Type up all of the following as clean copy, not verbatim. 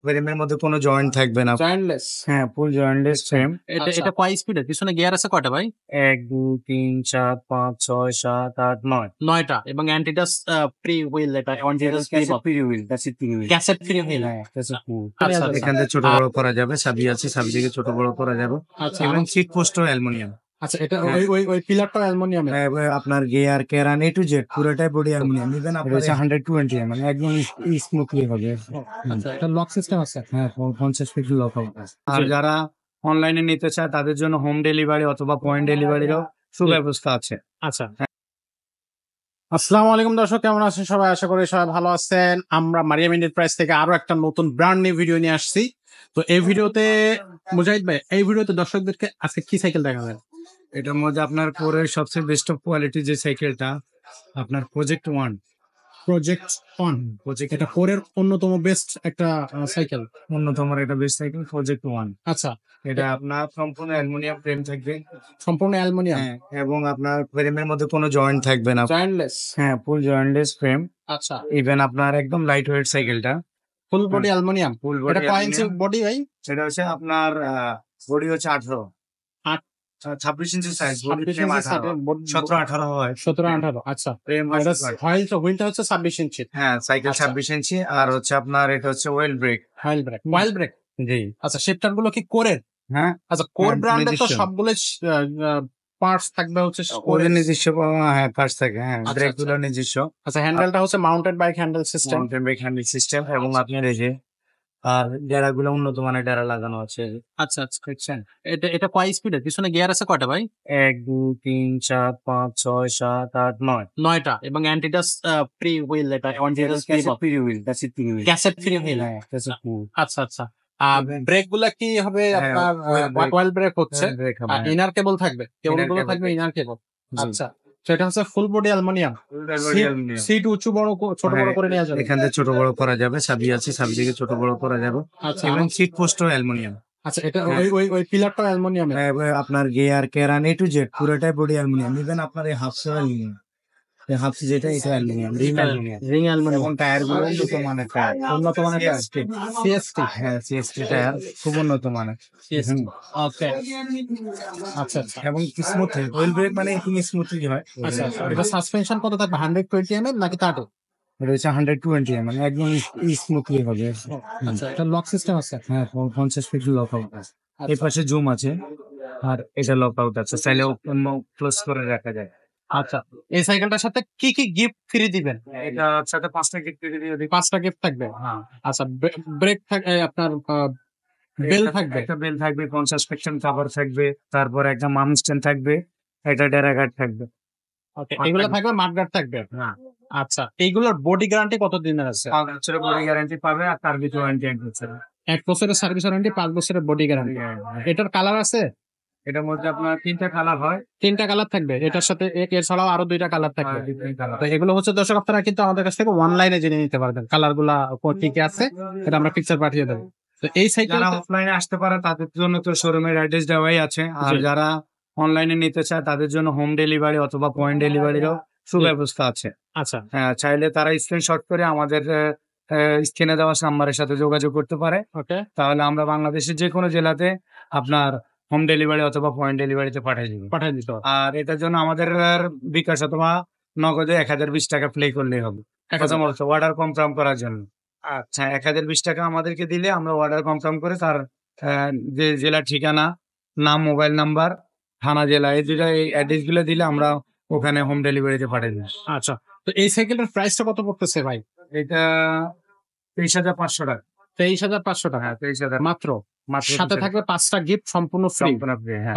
ফ্রেমের মধ্যে কোনো জয়েন্ট থাকবে না। জয়েন্টলেস। হ্যাঁ, ফুল জয়েন্টলেস ফ্রেম। এটা কয় স্পিডের? পিছনে গিয়ার আছে কয়টা ভাই? 1 2 3 4 5 6 7 8 9 9টা এবং অ্যান্টিটাস প্রি হুইল এটা অ্যান্টিটাস free wheel, that's it, free wheel. Cassette free wheel. হ্যাঁ, দ্যাটস ইট। আচ্ছা, এখান থেকে ছোট বড় করা যাবে, চাবি আছে, চাবি থেকে ছোট বড় করা যাবে। আচ্ছা এবং সিট পোস্টও অ্যালুমিনিয়াম। আচ্ছা এটা ওই পিলারটা অ্যালুমিনিয়ামের। আপনার gear Keran A to Z পুরোটাই বডি অ্যালুমিনিয়াম। ইভেন আপনার 120 মানে একদম স্মুথলি হবে। আচ্ছা এটা লক সিস্টেম আছে। হ্যাঁ, 50 ফিট লক হবে। আর যারা অনলাইনে নিতে চায় তাদের জন্য হোম ডেলিভারি অথবা পয়েন্ট ডেলিভারিরও সুব্যবস্থা আছে। আচ্ছা, আসসালামু আলাইকুম দর্শক, কেমন আছেন সবাই? আশা করি সবাই ভালো আছেন। আমরা মারিয়াম এন্টারপ্রাইজ থেকে আরো একটা নতুন ব্র্যান্ড নিউ ভিডিও নিয়ে আসছি। তো এই ভিডিওতে মুজাহিদ ভাই, এই ভিডিওতে দর্শকদেরকে আজকে কি সাইকেল দেখাবেন? এটার মধ্যে আপনার কোরের সবচেয়ে বেস্ট অফ কোয়ালিটি যে সাইকেলটা আপনার প্রজেক্ট 1। এটা কোরের অন্যতম বেস্ট একটা সাইকেল। অন্যতম একটা বেস্ট সাইকেল প্রজেক্ট 1। আচ্ছা, এটা আপনার সম্পূর্ণ অ্যালুমিনিয়াম ফ্রেম থাকবে। সম্পূর্ণ অ্যালুমিনিয়াম। হ্যাঁ, এবং আপনার ফ্রেমের মধ্যে কোনো জয়েন্ট থাকবে না। জয়েন্টলেস। হ্যাঁ, ফুল জয়েন্টলেস ফ্রেম। আচ্ছা, ইভেন আপনার একদম লাইট ওয়েট সাইকেলটা। Full body aluminium. ফুল এটা বডি কয় ইঞ্চি বডি ভাই? সেটা হচ্ছে আপনার বডি হচ্ছে 18 26 ইঞ্চি সাইজ। 17 18 হয়। 18। আচ্ছা, হুইলটা হচ্ছে 26 ইঞ্চি। হ্যাঁ, সাইকেল 26 ইঞ্চি। আর হচ্ছে আপনার এটা হচ্ছে ওয়েল ব্রেক। ওয়াইল ব্রেক। জি। আচ্ছা, শিফটার গুলো কি কোরের? হ্যাঁ, আচ্ছা, কোর ব্র্যান্ডের তো নিজস্ব। সবগুলো পার্টস থাকবে হচ্ছে ওদের নিজস্ব। হ্যাঁ, পার্টস থাকে। হ্যাঁ, আচ্ছা, ব্রেক গুলো নিজস্ব। আচ্ছা, হ্যান্ডেলটা হচ্ছে mounted bike handle system. Mountain brake handle system এবং আপনার এই যে আর ডেরাগুলো উন্নত মানের ডেরা লাগানো আছে। আচ্ছা, দেখছেন এটা কয় স্পিডের? পিছনে গিয়ার আছে কয়টা ভাই? 1 2 3 4 5 6 7 8 9 9টা এবং অ্যান্টিটাস প্রি হুইল এটা অ্যান্টিটাস free wheel, that's it, free wheel. Cassette free wheel. হ্যাঁ, দ্যাটস ইট। আচ্ছা, ব্রেক গুলা কি হবে আপনার? ওয়েল ব্রেক হচ্ছে। ইনার কেবল থাকবে, কেবল গুলো থাকবে ইনার কেবল। আচ্ছা, সেটা হচ্ছে ফুল বডি অ্যালুমিনিয়াম। সিট উঁচু বড় ছোট বড় করে নেওয়া যাবে। এখান থেকে ছোট বড় করা যাবে, চাবি আছে, চাবি থেকে ছোট বড় করা যাবে। আচ্ছা, এবং সিট পোস্টও অ্যালুমিনিয়াম। আচ্ছা এটা ওই পিলারটা অ্যালুমিনিয়ামের। আপনার gear Keran A to Z পুরোটাই বডি অ্যালুমিনিয়াম। ইভেন আপনার এই হাফসও অ্যালুমিনিয়াম। হাফস যেটা এটা অ্যালুমিনিয়াম, রিং অ্যালুমিনিয়াম। এবং টায়ার গুলো উন্নত মানের টায়ার। উন্নত মানের সিএসটি। হ্যাঁ, সিএসটি টায়ার খুব উন্নত মানের। ওকে, আচ্ছা, এবং স্মুথ ওয়েল ব্রেক মানে একটু স্মুথলি হয়। আচ্ছা, এটা সাসপেনশন কত থাকবে? 120 mm নাকি তারও? এটা হচ্ছে 120 মানে একদম স্মুথলি হবে। আচ্ছা, এটা লক সিস্টেম আছে। হ্যাঁ, 50 ফিট লক আউট আছে। এই পাশে জুম আছে আর এটা লক আউট আছে, চাইলে ওপেন ক্লোজ করে রাখা যায়। আচ্ছা, এই সাইকেলটার সাথে কি কি গিফট ফ্রি দিবেন? এটার সাথে 5টা গিফট ফ্রি দিয়ে দিই। 5টা গিফট থাকবে। হ্যাঁ, আচ্ছা, ব্রেক থাকবে, আপনার বেল থাকবে। একটা বেল থাকবে, সাসপেনশন কভার থাকবে, তারপর একটা মাম স্ট্যান্ড থাকবে, একটা ডেরা গার্ড থাকবে। ওকে, এগুলো থাকবে, মাডগার্ড থাকবে। হ্যাঁ, আচ্ছা, এইগুলোর বডি গ্যারান্টি কত দিনের আছে? 5 বছরের বডি গ্যারান্টি পাবে আর সার্ভিস ওয়ারেন্টি 1 বছর। 1 বছরের সার্ভিস ওয়ারেন্টি, 5 বছরের বডি গ্যারান্টি। এটার কালার আছে? এটার মধ্যে আপনার 3টা কালার হয়। 3টা কালার থাকবে এটার সাথে, এছাড়াও আরো 2টা কালার থাকবে। কালার। তো এগুলো হচ্ছে দর্শক আপনারা কিন্তু আমাদের কাছ থেকে অনলাইনে জেনে নিতে পারবেন কালার গুলা কি কি আছে, এটা আমরা পিকচার পাঠিয়ে দেবো। তো এই সাইকেল যারা অফলাইনে আসতে পারে তাদের জন্য তো শোরুমের অ্যাড্রেস দেওয়াই আছে। আর যারা অনলাইনে নিতে চায় তাদের জন্য হোম ডেলিভারি অথবা পয়েন্ট ডেলিভারিরও সুব্যবস্থা আছে। আচ্ছা, হ্যাঁ, চাইলে তারা স্ক্রিনশট করে আমাদের স্ক্রিনে দেওয়া নাম্বারের সাথে যোগাযোগ করতে পারে। ওকে, তাহলে আমরা বাংলাদেশের যে কোনো জেলাতে আপনার হোম ডেলিভারি অথবা পয়েন্ট ডেলিভারিতে পাঠিয়ে দিতে। আর এটার জন্য আমাদের বিকাশ অথবা নগদে 1020 টাকা প্লে করলেই হবে। অর্ডার কনফার্ম করার জন্য। আচ্ছা, 1020 টাকা আমাদেরকে দিলে আমরা অর্ডার কনফার্ম করে তার যে জেলার ঠিকানা, নাম, মোবাইল নাম্বার, থানা, জেলা, এই দুটা অ্যাড্রেস গুলো দিলে আমরা ওখানে হোম ডেলিভারিতে পাঠিয়ে দিই। আচ্ছা, তো এই সাইকেলটার প্রাইসটা কত পড়তেছে ভাই? এটা 23,500 টাকা। 23,500 টাকা। হ্যাঁ, 23,000 মাত্র। সাথে থাকবে 5টা গিফট সম্পূর্ণ ফ্রি।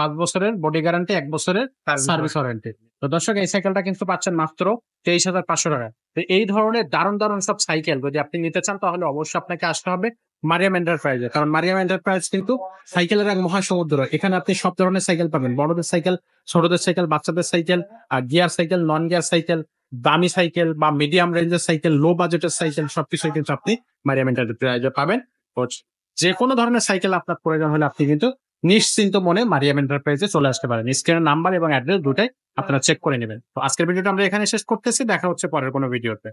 5 বছরের বডি গ্যারান্টি, 1 বছরের সার্ভিস ওয়ারেন্টি। তো দর্শক, এই সাইকেলটা কিন্তু পাচ্ছেন মাত্র 23,500 টাকা। তো এই ধরনের দারুণ সব সাইকেল যদি আপনি নিতে চান তাহলে অবশ্যই আপনাকে আসতে হবে মারিয়াম এন্টারপ্রাইজে। কারণ মারিয়াম এন্টারপ্রাইজ কিন্তু সাইকেলের এক মহাসমুদ্র। এখানে আপনি সব ধরনের সাইকেল পাবেন, বড়দের সাইকেল, ছোটদের সাইকেল, বাচ্চাদের সাইকেল, আর gear cycle, non gear cycle, দামি সাইকেল বা মিডিয়াম রেঞ্জের সাইকেল, লো বাজেটের সাইকেল, সবকিছুই কিন্তু আপনি মারিয়াম এন্টারপ্রাইজে পাবেন। যে কোনো ধরনের সাইকেল আপনার প্রয়োজন হলে আপনি কিন্তু নিশ্চিন্ত মনে মারিয়াম এন্টারপ্রাইজে চলে আসতে পারেন। স্ক্রিনের নাম্বার এবং অ্যাড্রেস দুটাই আপনারা চেক করে নেবেন। তো আজকের ভিডিওটা আমরা এখানে শেষ করতেছি, দেখা হচ্ছে পরের কোনো ভিডিওতে।